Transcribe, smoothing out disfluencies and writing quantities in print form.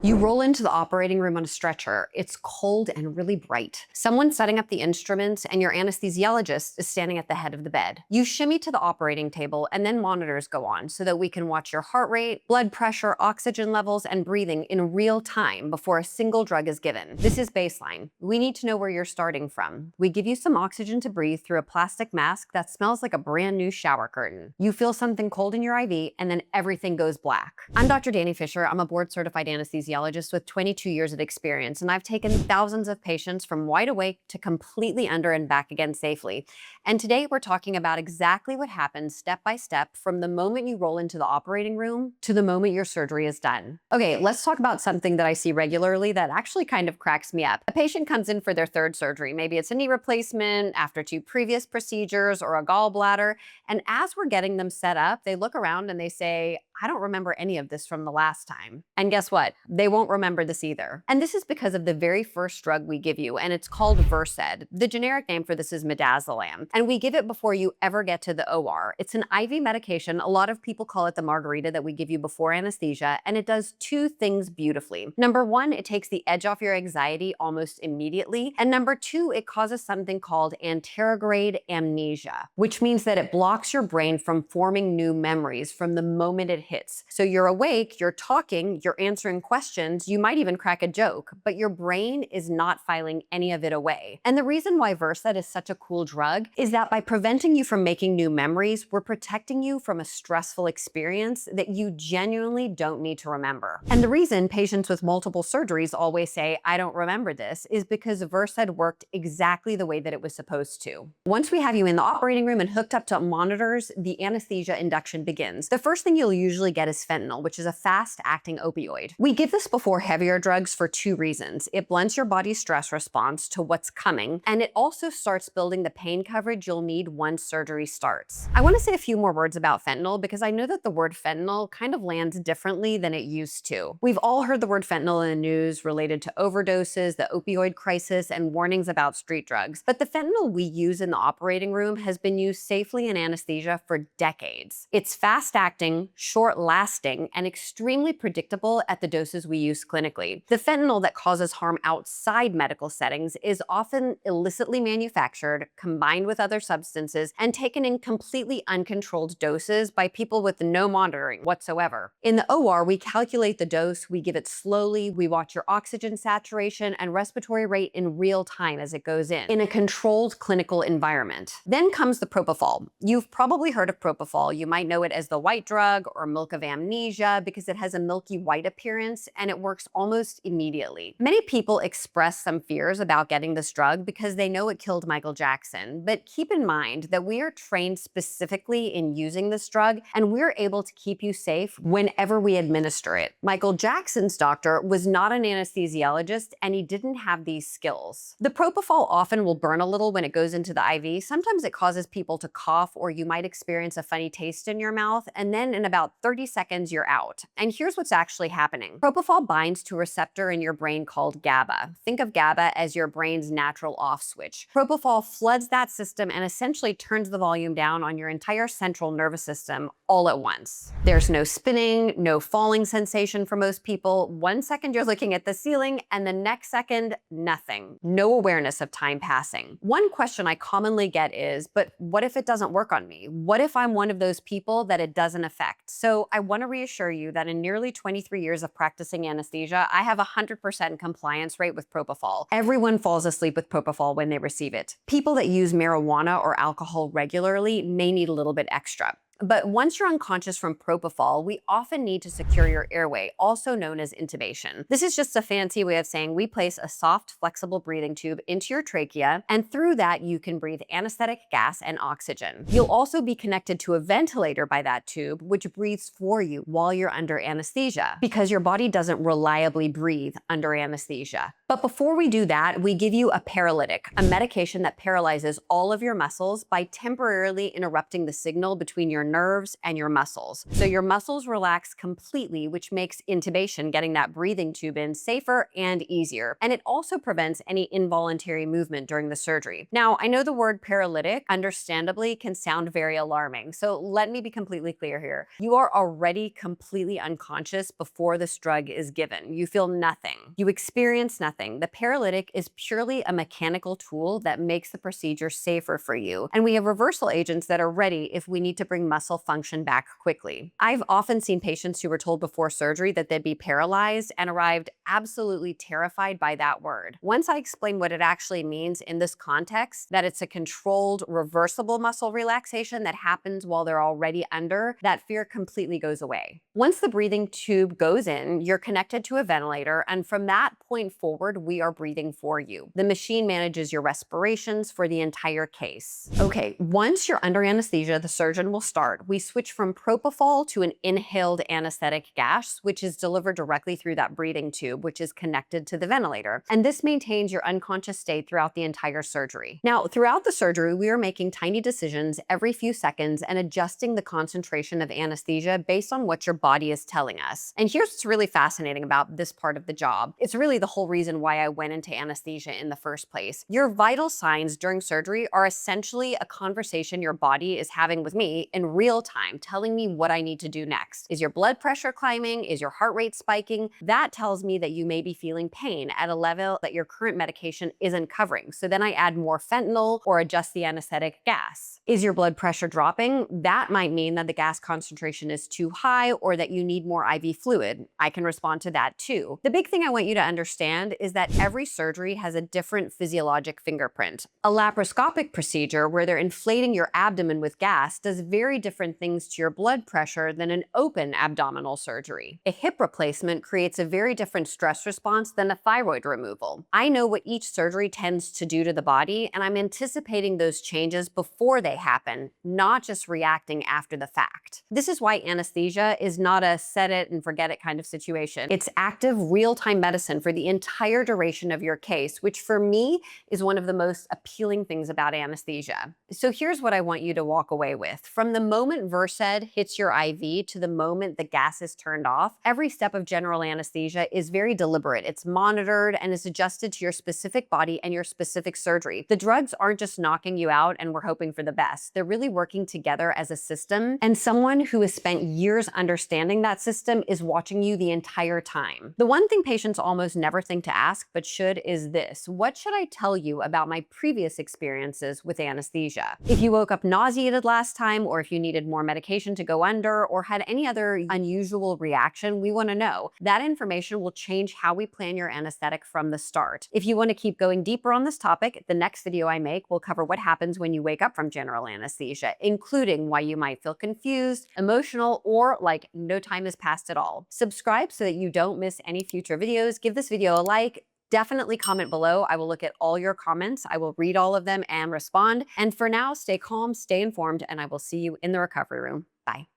You roll into the operating room on a stretcher. It's cold and really bright. Someone's setting up the instruments and your anesthesiologist is standing at the head of the bed. You shimmy to the operating table and then monitors go on so that we can watch your heart rate, blood pressure, oxygen levels, and breathing in real time before a single drug is given. This is baseline. We need to know where you're starting from. We give you some oxygen to breathe through a plastic mask that smells like a brand new shower curtain. You feel something cold in your IV and then everything goes black. I'm Dr. Dani Fisher. I'm a board certified anesthesiologist with 22 years of experience, and I've taken thousands of patients from wide awake to completely under and back again safely. And today we're talking about exactly what happens step by step from the moment you roll into the operating room to the moment your surgery is done. Okay, let's talk about something that I see regularly that actually kind of cracks me up. A patient comes in for their third surgery. Maybe it's a knee replacement after 2 previous procedures or a gallbladder. And as we're getting them set up, they look around and they say, I don't remember any of this from the last time. And guess what? They won't remember this either. And this is because of the very first drug we give you, and it's called Versed. The generic name for this is midazolam, and we give it before you ever get to the OR. It's an IV medication. A lot of people call it the margarita that we give you before anesthesia, and it does 2 things beautifully. Number 1, it takes the edge off your anxiety almost immediately, and number 2, it causes something called anterograde amnesia, which means that it blocks your brain from forming new memories from the moment it hits. So you're awake, you're talking, you're answering questions, you might even crack a joke, but your brain is not filing any of it away. And the reason why Versed is such a cool drug is that by preventing you from making new memories, we're protecting you from a stressful experience that you genuinely don't need to remember. And the reason patients with multiple surgeries always say, I don't remember this, is because Versed worked exactly the way that it was supposed to. Once we have you in the operating room and hooked up to monitors, the anesthesia induction begins. The first thing you'll usually get is fentanyl, which is a fast-acting opioid. We give this before heavier drugs for 2 reasons. It blunts your body's stress response to what's coming, and it also starts building the pain coverage you'll need once surgery starts. I want to say a few more words about fentanyl because I know that the word fentanyl kind of lands differently than it used to. We've all heard the word fentanyl in the news related to overdoses, the opioid crisis, and warnings about street drugs. But the fentanyl we use in the operating room has been used safely in anesthesia for decades. It's fast-acting, short-lasting, and extremely predictable at the doses we use clinically. The fentanyl that causes harm outside medical settings is often illicitly manufactured, combined with other substances, and taken in completely uncontrolled doses by people with no monitoring whatsoever. In the OR, we calculate the dose, we give it slowly, we watch your oxygen saturation and respiratory rate in real time as it goes in a controlled clinical environment. Then comes the Propofol. You've probably heard of Propofol. You might know it as the white drug or milk of amnesia because it has a milky white appearance and it works almost immediately. Many people express some fears about getting this drug because they know it killed Michael Jackson, but keep in mind that we are trained specifically in using this drug and we're able to keep you safe whenever we administer it. Michael Jackson's doctor was not an anesthesiologist and he didn't have these skills. The Propofol often will burn a little when it goes into the IV. Sometimes it causes people to cough or you might experience a funny taste in your mouth, and then in about 30 seconds you're out. And here's what's actually happening. Propofol binds to a receptor in your brain called GABA. Think of GABA as your brain's natural off switch. Propofol floods that system and essentially turns the volume down on your entire central nervous system all at once. There's no spinning, no falling sensation for most people. 1 second you're looking at the ceiling and the next second, nothing. No awareness of time passing. One question I commonly get is, but what if it doesn't work on me? What if I'm one of those people that it doesn't affect? So I want to reassure you that in nearly 23 years of practicing anesthesia, I have a 100% compliance rate with Propofol. Everyone falls asleep with Propofol when they receive it. People that use marijuana or alcohol regularly may need a little bit extra. But once you're unconscious from Propofol, we often need to secure your airway, also known as intubation. This is just a fancy way of saying we place a soft, flexible breathing tube into your trachea, and through that you can breathe anesthetic gas and oxygen. You'll also be connected to a ventilator by that tube, which breathes for you while you're under anesthesia, because your body doesn't reliably breathe under anesthesia. But before we do that, we give you a paralytic, a medication that paralyzes all of your muscles by temporarily interrupting the signal between your nerves and your muscles. So your muscles relax completely, which makes intubation, getting that breathing tube in, safer and easier. And it also prevents any involuntary movement during the surgery. Now, I know the word paralytic, understandably, can sound very alarming. So let me be completely clear here. You are already completely unconscious before this drug is given. You feel nothing. You experience nothing. The paralytic is purely a mechanical tool that makes the procedure safer for you. And we have reversal agents that are ready if we need to bring muscle function back quickly. I've often seen patients who were told before surgery that they'd be paralyzed and arrived absolutely terrified by that word. Once I explain what it actually means in this context, that it's a controlled, reversible muscle relaxation that happens while they're already under, that fear completely goes away. Once the breathing tube goes in, you're connected to a ventilator, and from that point forward, we are breathing for you. The machine manages your respirations for the entire case. Okay, once you're under anesthesia, the surgeon will start. We switch from Propofol to an inhaled anesthetic gas, which is delivered directly through that breathing tube, which is connected to the ventilator. And this maintains your unconscious state throughout the entire surgery. Now, throughout the surgery, we are making tiny decisions every few seconds and adjusting the concentration of anesthesia based on what your body is telling us. And here's what's really fascinating about this part of the job. It's really the whole reason why I went into anesthesia in the first place. Your vital signs during surgery are essentially a conversation your body is having with me in real time, telling me what I need to do next. Is your blood pressure climbing? Is your heart rate spiking? That tells me that you may be feeling pain at a level that your current medication isn't covering. So then I add more fentanyl or adjust the anesthetic gas. Is your blood pressure dropping? That might mean that the gas concentration is too high or that you need more IV fluid. I can respond to that too. The big thing I want you to understand is that every surgery has a different physiologic fingerprint. A laparoscopic procedure where they're inflating your abdomen with gas does very different things to your blood pressure than an open abdominal surgery. A hip replacement creates a very different stress response than a thyroid removal. I know what each surgery tends to do to the body, and I'm anticipating those changes before they happen, not just reacting after the fact. This is why anesthesia is not a set it and forget it kind of situation. It's active, real-time medicine for the entire duration of your case, which for me is one of the most appealing things about anesthesia. So here's what I want you to walk away with. From the moment Versed hits your IV to the moment the gas is turned off, every step of general anesthesia is very deliberate. It's monitored and is adjusted to your specific body and your specific surgery. The drugs aren't just knocking you out and we're hoping for the best. They're really working together as a system, and someone who has spent years understanding that system is watching you the entire time. The one thing patients almost never think to ask, but should, is this: what should I tell you about my previous experiences with anesthesia? If you woke up nauseated last time, or if you needed more medication to go under, or had any other unusual reaction, we want to know. That information will change how we plan your anesthetic from the start. If you want to keep going deeper on this topic, the next video I make will cover what happens when you wake up from general anesthesia, including why you might feel confused, emotional, or like no time has passed at all. Subscribe so that you don't miss any future videos. Give this video a like. Definitely comment below. I will look at all your comments. I will read all of them and respond. And for now, stay calm, stay informed, and I will see you in the recovery room. Bye.